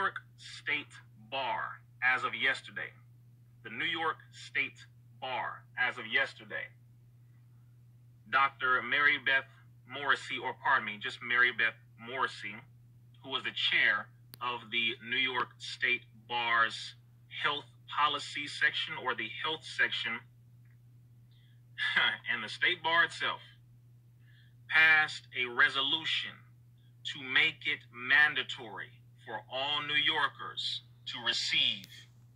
York State Bar, as of yesterday, the New York State Bar, as of yesterday, Dr. Mary Beth Morrissey, or pardon me, just Mary Beth Morrissey, who was the chair of the New York State Bar's health policy section, or the health section, and the state bar itself passed a resolution to make it mandatory for all New Yorkers to receive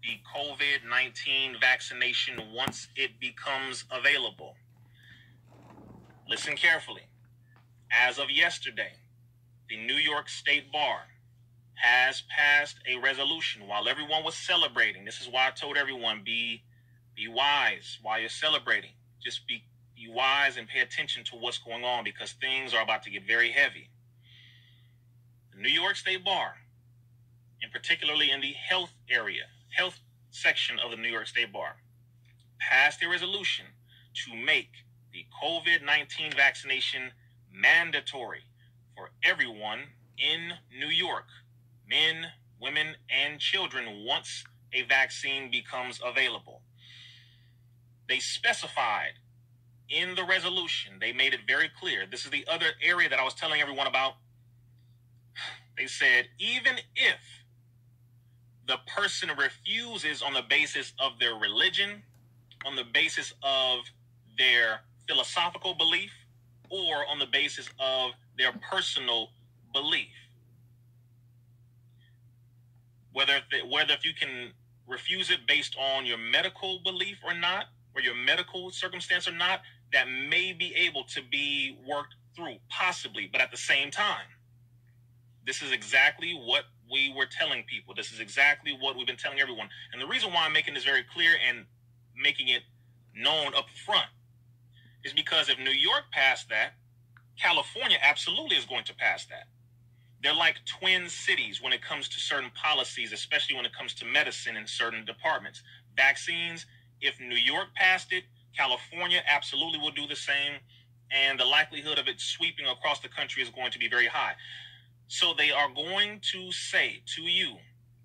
the COVID-19 vaccination once it becomes available. Listen carefully. As of yesterday, the New York State Bar has passed a resolution while everyone was celebrating. This is why I told everyone, be wise while you're celebrating. Just be wise and pay attention to what's going on, because things are about to get very heavy. The New York State Bar, and particularly in the health section of the New York State Bar, passed a resolution to make the COVID-19 vaccination mandatory for everyone in New York, men, women, and children, once a vaccine becomes available. They specified in the resolution, they made it very clear. This is the other area that I was telling everyone about. They said, even if the person refuses on the basis of their religion, on the basis of their philosophical belief, or on the basis of their personal belief, whether if you can refuse it based on your medical belief or not, or your medical circumstance or not, that may be able to be worked through, possibly. But at the same time, this is exactly what we were telling people. This is exactly what we've been telling everyone. And the reason why I'm making this very clear and making it known up front is because if New York passed that, California absolutely is going to pass that. They're like twin cities when it comes to certain policies, especially when it comes to medicine in certain departments. Vaccines, if New York passed it, California absolutely will do the same, and the likelihood of it sweeping across the country is going to be very high. So they are going to say to you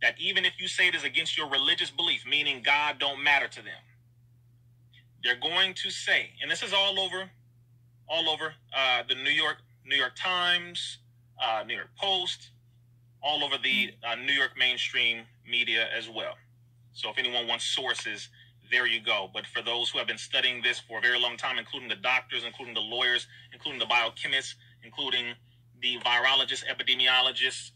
that even if you say it is against your religious belief, meaning God don't matter to them, they're going to say, and this is all over the New York Times, New York Post, all over the New York mainstream media as well. So if anyone wants sources, there you go. But for those who have been studying this for a very long time, including the doctors, including the lawyers, including the biochemists, including the virologists, epidemiologists,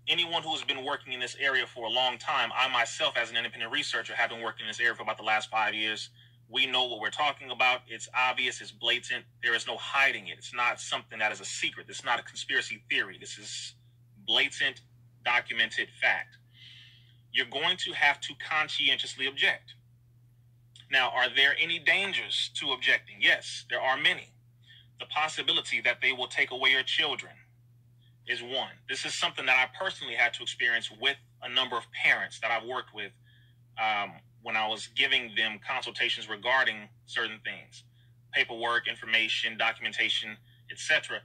anyone who has been working in this area for a long time, I myself, as an independent researcher, have been working in this area for about the last 5 years. We know what we're talking about. It's obvious. It's blatant. There is no hiding it. It's not something that is a secret. It's not a conspiracy theory. This is blatant, documented fact. You're going to have to conscientiously object. Now, are there any dangers to objecting? Yes, there are many. The possibility that they will take away your children is one. This is something that I personally had to experience with a number of parents that I've worked with when I was giving them consultations regarding certain things, paperwork, information, documentation, etc.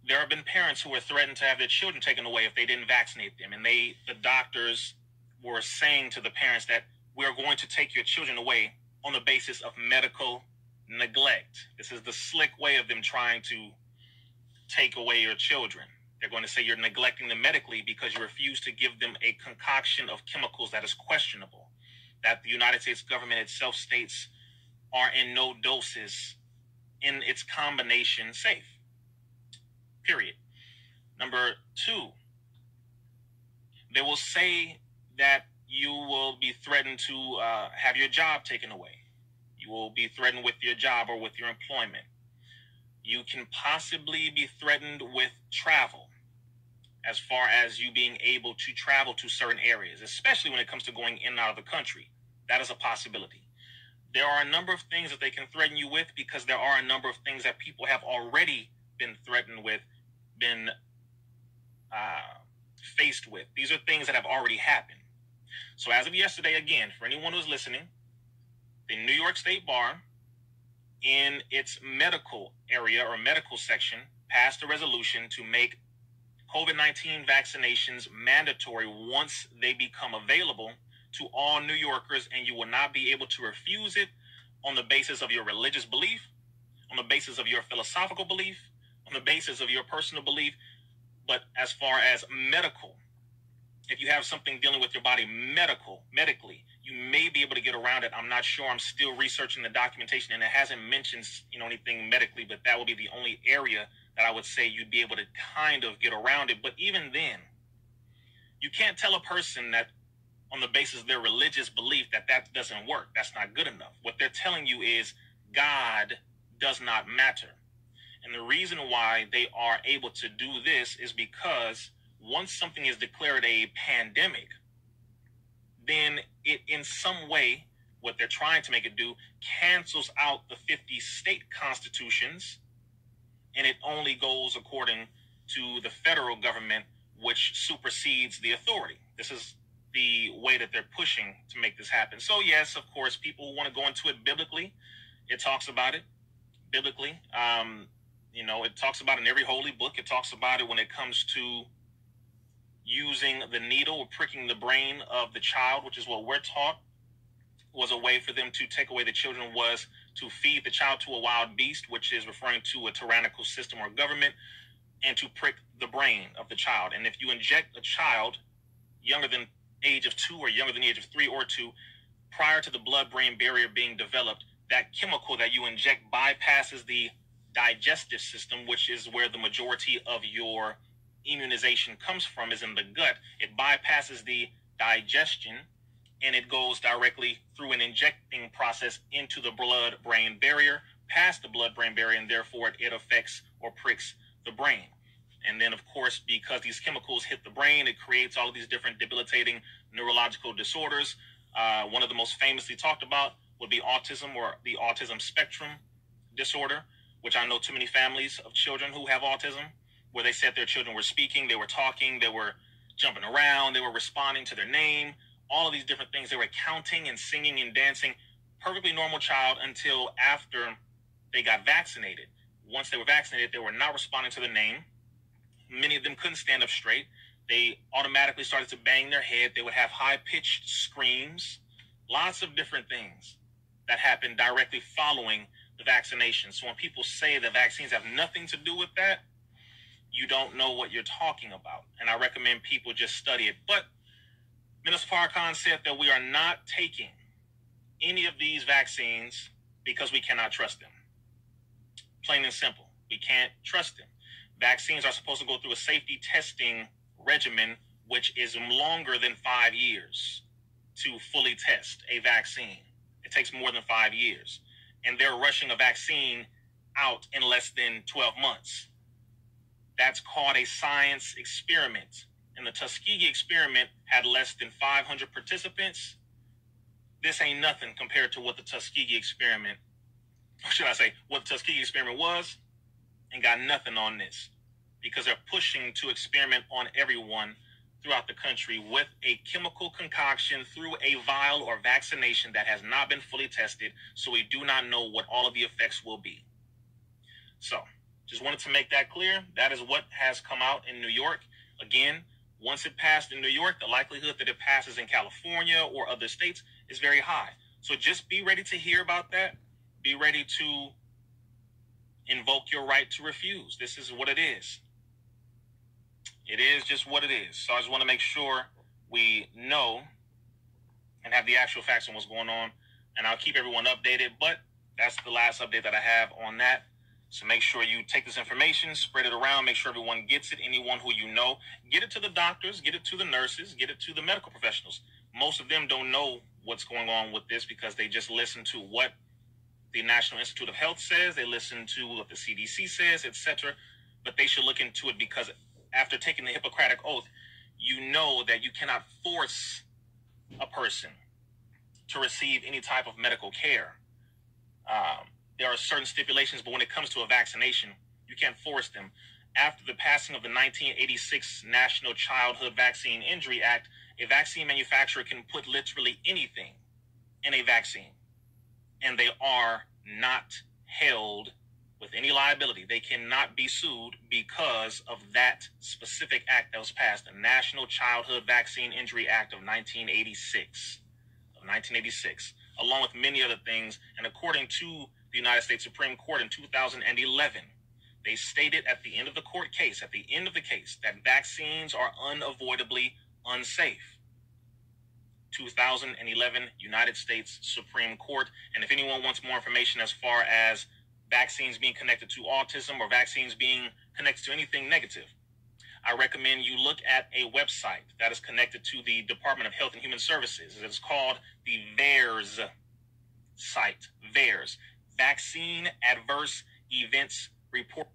There have been parents who were threatened to have their children taken away if they didn't vaccinate them. And the doctors were saying to the parents that we're going to take your children away on the basis of medical neglect. This is the slick way of them trying to take away your children. They're going to say you're neglecting them medically because you refuse to give them a concoction of chemicals that is questionable, that the United States government itself states are in no doses in its combination safe. Period. Number two, they will say that you will be threatened to have your job taken away. You will be threatened with your job or with your employment. You can possibly be threatened with travel, as far as you being able to travel to certain areas, especially when it comes to going in and out of the country. That is a possibility. There are a number of things that they can threaten you with, because there are a number of things that people have already been threatened with, been faced with. These are things that have already happened. So as of yesterday, again, for anyone who's listening, the New York State Bar, in its medical area or medical section, passed a resolution to make COVID-19 vaccinations mandatory once they become available to all New Yorkers, and you will not be able to refuse it on the basis of your religious belief, on the basis of your philosophical belief, on the basis of your personal belief. But as far as medical, if you have something dealing with your body medically, you may be able to get around it. I'm not sure. I'm still researching the documentation, and it hasn't mentioned, anything medically, but that would be the only area that I would say you'd be able to kind of get around it. But even then, you can't tell a person that on the basis of their religious belief that doesn't work. That's not good enough. What they're telling you is God does not matter. And the reason why they are able to do this is because once something is declared a pandemic, then it in some way, what they're trying to make it do, cancels out the 50 state constitutions, and it only goes according to the federal government, which supersedes the authority. This is the way that they're pushing to make this happen. So yes, of course, people want to go into it biblically. It talks about it biblically. It talks about it in every holy book. It talks about it when it comes to using the needle or pricking the brain of the child, which is what we're taught was a way for them to take away the children, was to feed the child to a wild beast, which is referring to a tyrannical system or government, and to prick the brain of the child. And if you inject a child younger than age of 2 or younger than the age of 3 or 2, prior to the blood-brain barrier being developed, that chemical that you inject bypasses the digestive system, which is where the majority of your immunization comes from, is in the gut. It bypasses the digestion, and it goes directly through an injecting process into the blood-brain barrier, past the blood-brain barrier, and therefore it affects or pricks the brain. And then, of course, because these chemicals hit the brain, it creates all of these different debilitating neurological disorders. One of the most famously talked about would be autism, or the autism spectrum disorder, which I know too many families of children who have autism, where they said their children were speaking, they were talking, they were jumping around, they were responding to their name, all of these different things. They were counting and singing and dancing, perfectly normal child, until after they got vaccinated. Once they were vaccinated, they were not responding to the name. Many of them couldn't stand up straight. They automatically started to bang their head. They would have high-pitched screams, lots of different things that happened directly following the vaccination. So when people say that vaccines have nothing to do with that, you don't know what you're talking about. And I recommend people just study it. But Minister Farrakhan said that we are not taking any of these vaccines because we cannot trust them. Plain and simple. We can't trust them. Vaccines are supposed to go through a safety testing regimen, which is longer than 5 years to fully test a vaccine. It takes more than 5 years. And they're rushing a vaccine out in less than 12 months. That's called a science experiment. And the Tuskegee experiment had less than 500 participants. This ain't nothing compared to what the Tuskegee experiment, or should I say, what the Tuskegee experiment was, and got nothing on this, because they're pushing to experiment on everyone throughout the country with a chemical concoction through a vial or vaccination that has not been fully tested, so we do not know what all of the effects will be. So, just wanted to make that clear. That is what has come out in New York. Again, once it passed in New York, the likelihood that it passes in California or other states is very high. So just be ready to hear about that. Be ready to invoke your right to refuse. This is what it is. It is just what it is. So I just want to make sure we know and have the actual facts on what's going on. And I'll keep everyone updated. But that's the last update that I have on that. So make sure you take this information, spread it around, make sure everyone gets it, anyone who you know. Get it to the doctors, get it to the nurses, get it to the medical professionals. Most of them don't know what's going on with this because they just listen to what the National Institute of Health says, they listen to what the CDC says, etc. But they should look into it, because after taking the Hippocratic Oath, you know that you cannot force a person to receive any type of medical care. There are certain stipulations, but when it comes to a vaccination, you can't force them. After the passing of the 1986 National Childhood Vaccine Injury Act, a vaccine manufacturer can put literally anything in a vaccine, and they are not held with any liability. They cannot be sued because of that specific act that was passed, the National Childhood Vaccine Injury Act of 1986. Along with many other things. And according to the United States Supreme Court in 2011, they stated at the end of the case, that vaccines are unavoidably unsafe. 2011 United States Supreme Court. And if anyone wants more information as far as vaccines being connected to autism or vaccines being connected to anything negative, I recommend you look at a website that is connected to the Department of Health and Human Services. It's called the VAERS site. VAERS, Vaccine Adverse Events Report.